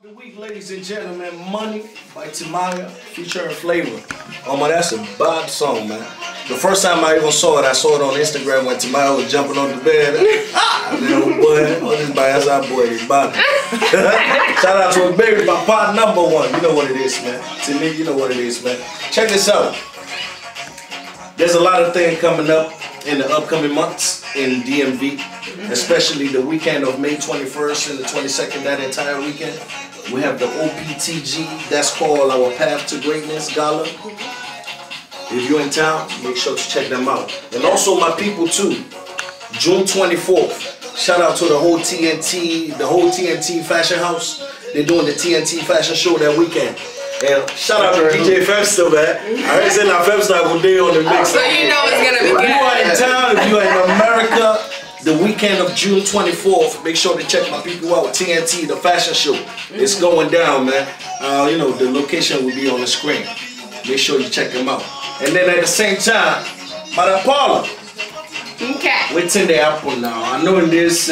The week, ladies and gentlemen, Money by Tiwa featuring Flavor. Oh man, that's a bad song, man. The first time I even saw it on Instagram when Tiwa was jumping on the bed. I said, oh boy, what is by that's our boy, this bad. Shout out to a baby, my part number one. You know what it is, man. To me, you know what it is, man. Check this out. There's a lot of things coming up in the upcoming months in DMV, especially the weekend of May 21st and the 22nd, that entire weekend. We have the OPTG, that's called our Path to Greatness Gala. If you're in town, make sure to check them out. And also my people too, June 24th, shout out to the whole TNT Fashion House. They're doing the TNT Fashion Show that weekend. And shout out to DJ Femster, man. I already said that Femster will be on the mix. So you know it's gonna be good. If you are in town, if you are in America, the weekend of June 24th, make sure to check my people out. TNT, the fashion show. It's going down, man. You know, the location will be on the screen. Make sure you check them out. And then at the same time, Madam Paula. Okay. What's in the apple now? I know in this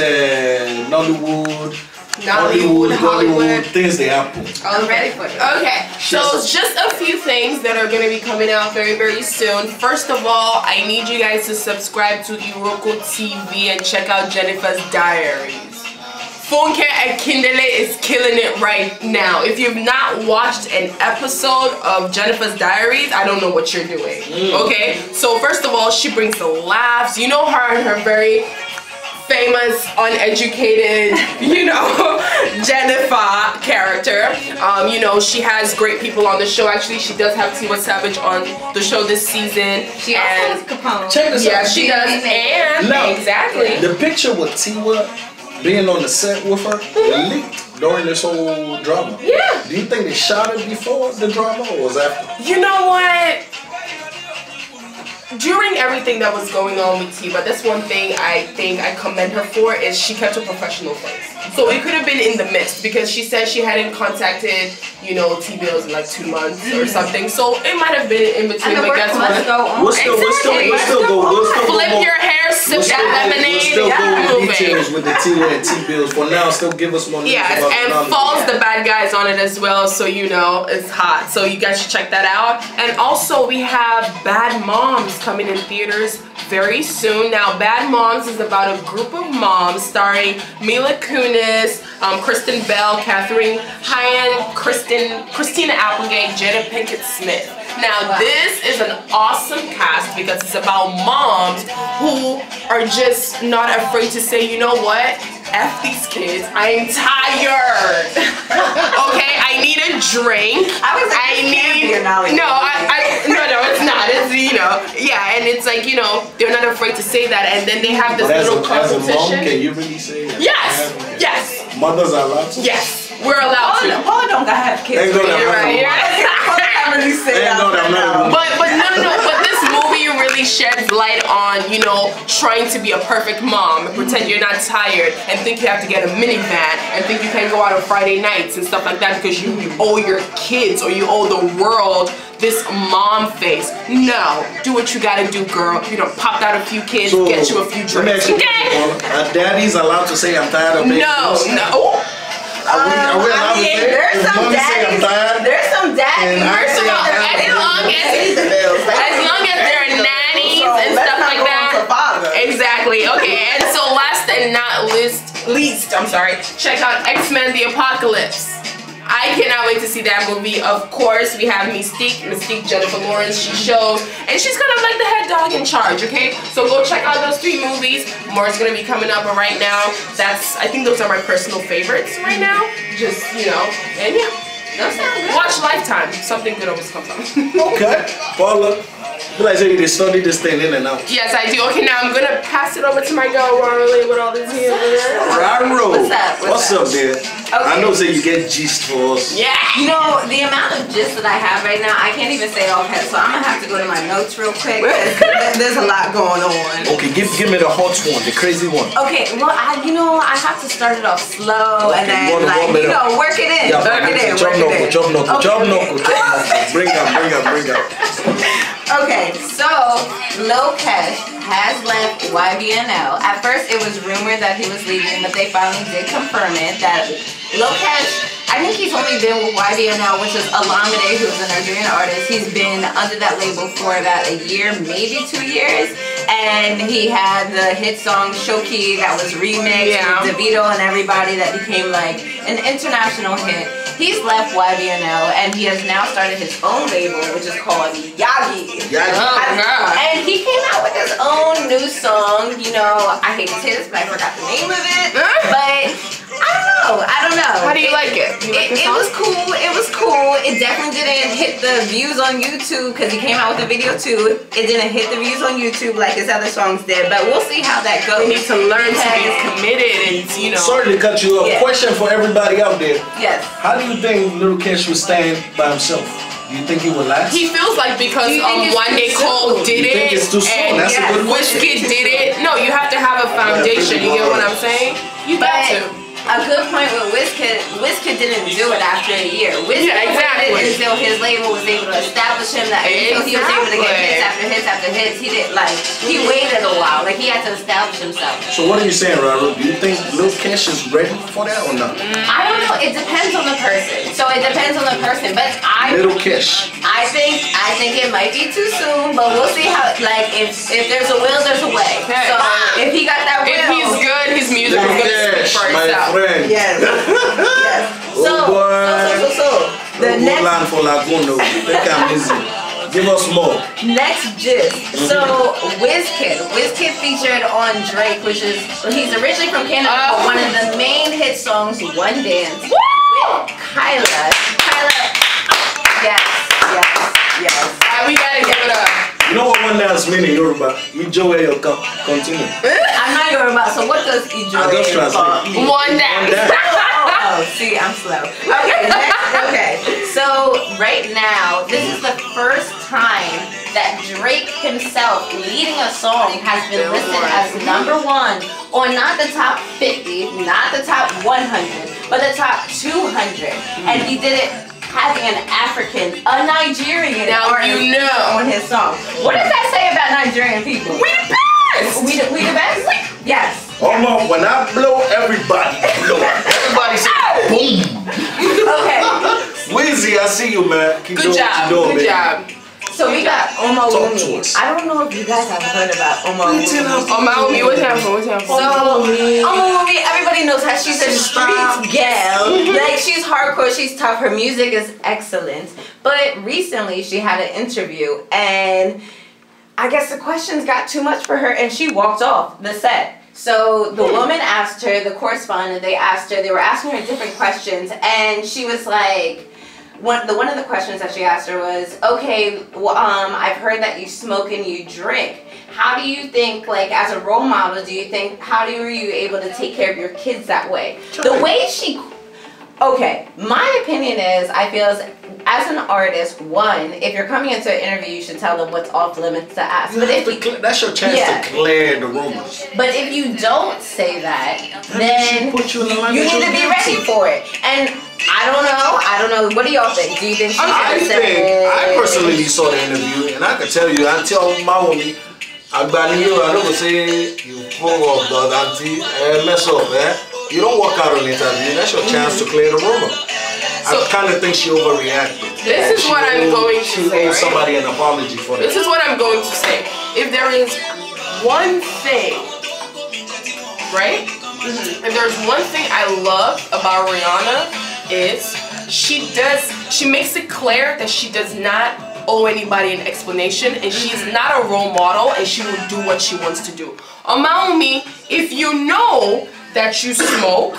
Hollywood, things they happen. I'm ready for it. Okay, so just a few things that are going to be coming out very, very soon. First of all, I need you guys to subscribe to Iroko TV and check out Jenifa's Diaries. Funke and Kindle is killing it right now. If you've not watched an episode of Jenifa's Diaries, I don't know what you're doing. Okay, so first of all, she brings the laughs. You know her and her very famous, uneducated, you know, Jenifa character. You know, she has great people on the show. Actually, she does have Tiwa Savage on the show this season. She also has Capone. Check this out. Yeah, she does. And now, exactly. The picture with Tiwa being on the set with her leaked during this whole drama. Yeah. Do you think they shot it before the drama or was after? You know what? During everything that was going on with Tiwa, that's one thing I think I commend her for is she kept a professional face. So it could have been in the midst because she said she hadn't contacted, you know, Teebillz in like 2 months or something. So it might have been in between. And the work must go on. We'll still flip your hair, sip that lemonade, we'll still go move with details with the Tiwa and Teebillz. For now, still give us more news. Yes, and Falls the bad guys on it as well, so you know it's hot. So you guys should check that out. And also we have Bad Moms coming in theaters very soon. Now, Bad Moms is about a group of moms starring Mila Kunis, Kristen Bell, Catherine Hyan, Christina Applegate, Jada Pinkett Smith. Now, this is an awesome cast because it's about moms who are just not afraid to say, you know what? F these kids. I'm tired. Okay, I need a drink. No, it's not. It's, you know, yeah, and it's like, you know, they're not afraid to say that, and then they have this little competition. As a mom, can you really say that? Yes, yes. Mothers are allowed to? Yes, we're allowed to. Paula don't have kids. But this movie really sheds light on, you know, trying to be a perfect mom and pretend you're not tired and think you have to get a minivan and think you can go out on Friday nights and stuff like that because you owe your kids or you owe the world this mom face. No, do what you gotta do, girl. You know, pop out a few kids, so, get you a few drinks. Okay? Daddy's allowed to say I'm tired of baby. No. Are we allowed to say there's some daddies. There's some daddies. First of all, as long as they're nannies and stuff like that. Exactly. Okay. And so last and not least, check out X-Men: The Apocalypse. I cannot wait to see that movie. Of course, we have Mystique, Jennifer Lawrence. She shows, and she's kind of like the head dog in charge. Okay, so go check out those 3 movies. More is gonna be coming up, but right now, I think those are my personal favorites right now. Just, you know, and yeah, that's good. Watch Lifetime. Something good always comes out. Okay, Paula. I like you study this thing in and out. Yes, I do. Okay, now I'm gonna pass it over to my girl Rarolae with all this here. Rarolae. What's up, there? Okay. I know you get gist for us. Yeah. You know, the amount of gist that I have right now, I can't even say offhand, so I'm gonna have to go to my notes real quick because there's a lot going on. Okay, give me the hot one, the crazy one. Okay, well, I have to start it off slow and then work it in. Yeah, work it in. Job knuckle. Bring up. Okay, so Lil Kesh has left YBNL. At first, it was rumored that he was leaving, but they finally did confirm it that Lil Kesh, I think he's recently been with YBNL, which is Olamide, who's a Nigerian artist. He's been under that label for about a year, maybe 2 years. And he had the hit song Shoki that was remixed with DeVito and everybody that became like an international hit. He's left YBNL and he has now started his own label, which is called Yagi. And he came out with his own new song. You know, I hate to say this, but I forgot the name of it. But I don't know. How do you like it? It was cool. It was cool. It definitely didn't hit the views on YouTube because he came out with a video too. It didn't hit the views on YouTube like his other songs did. But we'll see how that goes. We need to learn to be committed and, you know. Sorry to cut you off. Question for everybody out there. Yes. How do you think Little Kesh would stand by himself? Do you think he would last? He feels like because One Day Cole did it. You think it's too soon? That's a good question. Wizkid did it. No, you have to have a foundation. You get what I'm saying? You got to. A good point with Wizkid didn't do it after a year. Wizkid exactly. waited until his label was able to establish him that until he was able to get hits after hits after hits. He didn't he waited a while. Like he had to establish himself. So what are you saying, Rarolae? Do you think Lil Kesh is ready for that or not? I don't know. It depends on the person. So it depends on the person. But Little Kesh. I think it might be too soon, but we'll see how if there's a will, there's a way. So if he got that will, if he's good, his music is gonna speak for itself. Friend. Yes. Yes. So the next line for Laguno. Give us more. Next gist. So Wizkid featured on Drake, which is he's originally from Canada, but one of the main hit songs, One Dance, with Kyla. Yes. We gotta give it up. You know what One Dance means in Yoruba? Ijoe continue. I'm not Yoruba, so what does Ijoe mean? One Dance. Oh, see, I'm slow. Okay, okay. So right now, this is the first time that Drake himself leading a song has been listed as #1 on not the top 50, not the top 100, but the top 200. And he did it having an African, a Nigerian artist on his song. What does that say about Nigerian people? We the best! We the best? Yes. Almost when I blow, everybody blow. Everybody say boom. Okay. Wizzy, I see you, man. Keep doing what you're doing, Good baby. job. So we got Omawunmi. I don't know if you guys have heard about Omawunmi. Omawunmi, what's happening? So Omawunmi, everybody knows how she's a street gal. Like she's hardcore, she's tough. Her music is excellent. But recently she had an interview and I guess the questions got too much for her and she walked off the set. So the woman asked her, the correspondent, they were asking her different questions and she was like, one of the questions that she asked her was, okay, well, I've heard that you smoke and you drink. How do you think, like, as a role model, how are you able to take care of your kids that way? The way okay, my opinion is, I feel as an artist, one, if you're coming into an interview, you should tell them what's off limits to ask. That's your chance to clear the rumors. But if you don't say that, then you need to be ready for it. And I don't know. What do y'all think? Do you think I personally saw the interview, and I can tell you, I tell Omawunmi, I don't say you full of the auntie and mess up, man. You don't walk out on the interview. That's your chance to clear the rumor. I kind of think she overreacted. This is what I'm going to say. She owes somebody an apology for that. This is what I'm going to say. If there is one thing, right? If there's one thing I love about Rihanna is she makes it clear that she does not owe anybody an explanation and she's not a role model and she will do what she wants to do. Omawunmi, if you know that you smoke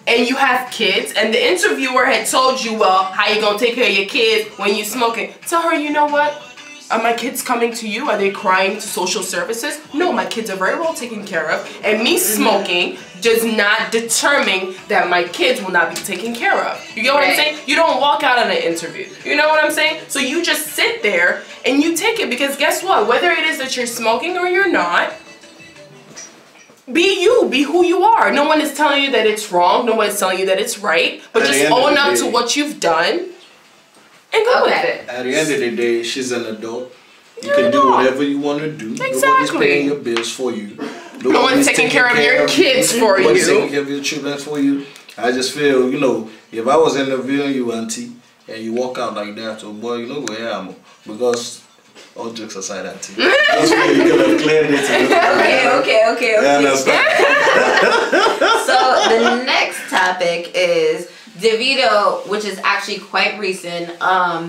and you have kids and the interviewer had told you, well, how you gonna take care of your kids when you smoking? Tell her, you know what? Are my kids coming to you? Are they crying to social services? No, my kids are very well taken care of and me smoking does not determine that my kids will not be taken care of. You get what I'm saying? You don't walk out on an interview. You know what I'm saying? So you just sit there and you take it because guess what? Whether it is that you're smoking or you're not, be you, be who you are. No one is telling you that it's wrong. No one is telling you that it's right. But just own up to what you've done and go with it. At the end of the day, she's an adult. You can do whatever you want to do. Exactly. Nobody's paying your bills for you. No one's taking care of your kids for you. Nobody's taking care of your children for you. I just feel, you know, if I was interviewing you, auntie, and you walk out like that, so boy, you know where I am. Because, all jokes aside, auntie. That's where you could have cleared it. Okay. Yeah, so the next topic is Davido, which is actually quite recent.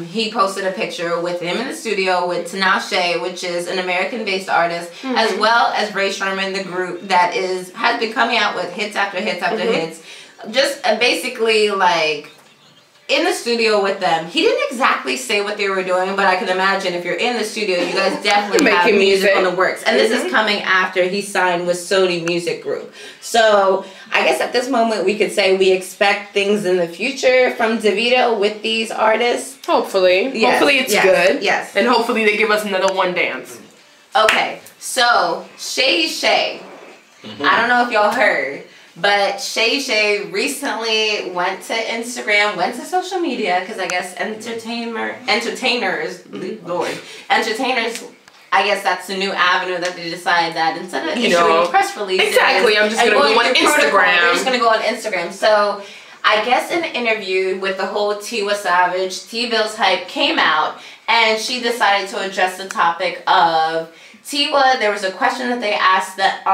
He posted a picture with him in the studio with Tinashe, which is an American-based artist, as well as Ray Sherman, the group that has been coming out with hits after hits after hits. Just basically like in the studio with them. He didn't exactly say what they were doing, but I can imagine if you're in the studio, you guys definitely have music on the works. And this is coming after he signed with Sony Music Group. So I guess at this moment we could say we expect things in the future from Davido with these artists. Hopefully. Yes. Hopefully it's good. Yes. And hopefully they give us another one dance. Okay, so Shay. I don't know if y'all heard, but Shay recently went to Instagram, went to social media, because I guess entertainers, I guess that's the new avenue that they decided that instead of issuing press releases. Exactly, I'm just going to go on Instagram. They're just going to go on Instagram. So I guess an interview with the whole Tiwa Savage, Teebillz hype came out, and she decided to address the topic of Tiwa. There was a question that they asked that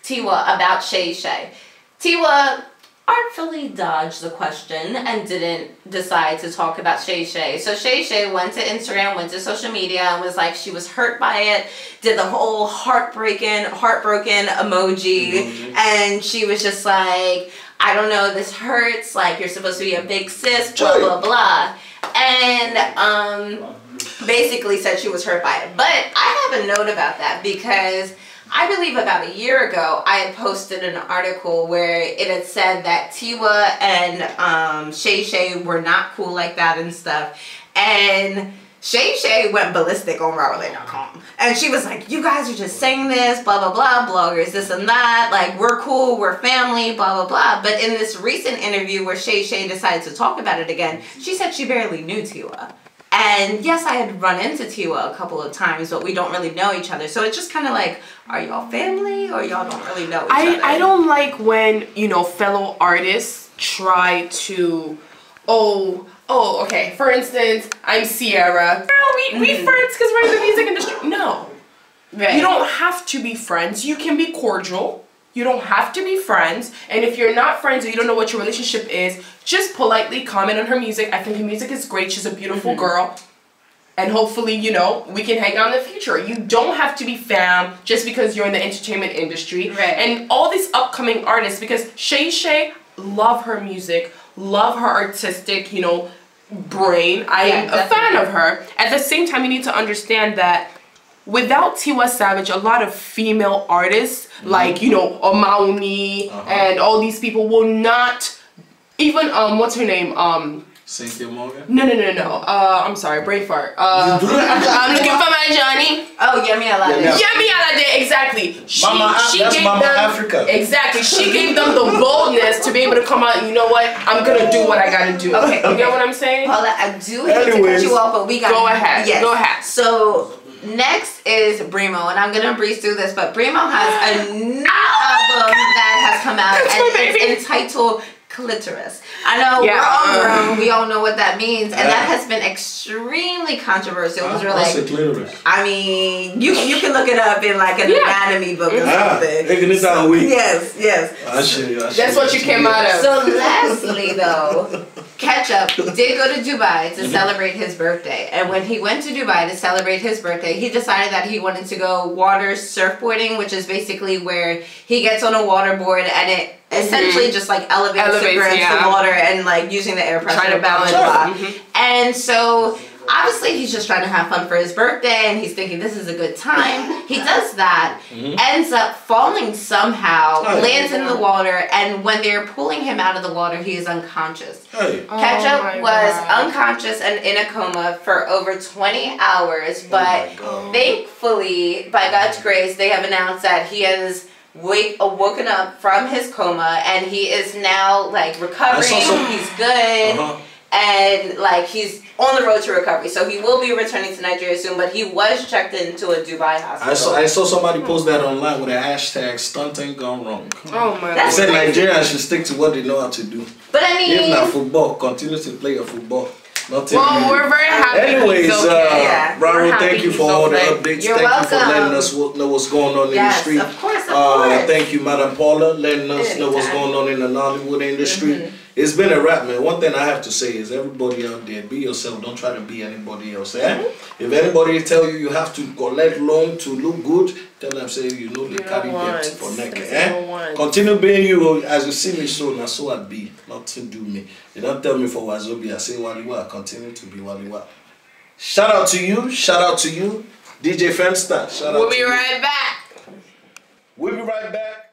Tiwa about Shay. Tiwa artfully dodged the question and didn't decide to talk about Shay. So Shay went to Instagram, went to social media, and was like she was hurt by it, did the whole heartbroken emoji, and she was just like, I don't know, this hurts, like you're supposed to be a big sis, blah blah blah. And basically said she was hurt by it. But I have a note about that because I believe about a year ago I had posted an article where it had said that Tiwa and Shay were not cool like that and stuff. And Shay went ballistic on Rarolae.com. And she was like, you guys are just saying this, blah, blah, blah, bloggers, this and that. Like, we're cool, we're family, blah, blah, blah. But in this recent interview where Shay decided to talk about it again, she said she barely knew Tiwa. And yes, I had run into Tiwa a couple of times, but we don't really know each other. So it's just kind of like, are y'all family or y'all don't really know each other? I don't like when, you know, fellow artists try to, okay, for instance, I'm Sierra. Girl, we friends because we're in the music industry. No. Right. You don't have to be friends. You can be cordial. You don't have to be friends. And if you're not friends or you don't know what your relationship is, just politely comment on her music. I think her music is great. She's a beautiful girl. And hopefully, you know, we can hang out in the future. You don't have to be fam just because you're in the entertainment industry. Right. And all these upcoming artists, because Shay, love her music, love her artistic, you know, brain. I am a fan of her. At the same time, you need to understand that without Tiwa Savage, a lot of female artists, like, you know, Omawunmi and all these people will not, even, what's her name? Cynthia Morgan? No. I'm sorry, brain fart. I'm looking for my Johnny. Oh, Yemi Alade. Yemi Alade, exactly. That's Mama Africa. Exactly. She gave them the boldness to be able to come out and, you know what, I'm going to do what I got to do. Okay. You get what I'm saying? Paula, I do hate to cut you off, but we got Go ahead. Yes. Go ahead. So next is Brimo, and I'm gonna breeze through this, but Brimo has a new album that has come out, and it's entitled Clitoris. I know we're all grown, we all know what that means, and that has been extremely controversial. Because we're like, what's a clitoris? I mean, you can look it up in like an anatomy book or something. Yes. That's what you came out of. So lastly, though, Ketchup did go to Dubai to celebrate his birthday, and when he went to Dubai to celebrate his birthday, he decided that he wanted to go water surfboarding, which is basically where he gets on a waterboard and it essentially just like elevates the water and like using the air pressure to balance. And so obviously he's just trying to have fun for his birthday and he's thinking this is a good time. He does that, ends up falling somehow, lands in the water, and when they're pulling him out of the water, he is unconscious. Ketchup was unconscious and in a coma for over 20 hours, but thankfully, by God's grace, they have announced that he has woken up from his coma and he is now like recovering. He's good. and like he's on the road to recovery. So he will be returning to Nigeria soon, but he was checked into a Dubai hospital. I saw somebody post that online with a hashtag "stunt ain't gone wrong." Oh my God! They said Nigerians should stick to what they know how to do. But I mean, if not football, continue to play your football. Well, we're very happy. Anyways, Rarolae, thank you for all the updates. You're thank welcome. you for letting us know what's going on in the street. Of course, of course. Thank you, Madam Paula, letting us know what's going on in the Nollywood industry. It's been a wrap, man. One thing I have to say is everybody out there, be yourself. Don't try to be anybody else. If anybody tell you have to collect loan to look good, tell them, say, you know, they carry debt for neck. Continue being you. As you see me so, now so I be. Nothing do me. You don't tell me for Wazobia. I say Waliwa. I continue to be Waliwa. Shout out to you. Shout out to you. DJ Femstar. Shout out to you. We'll be right back. We'll be right back.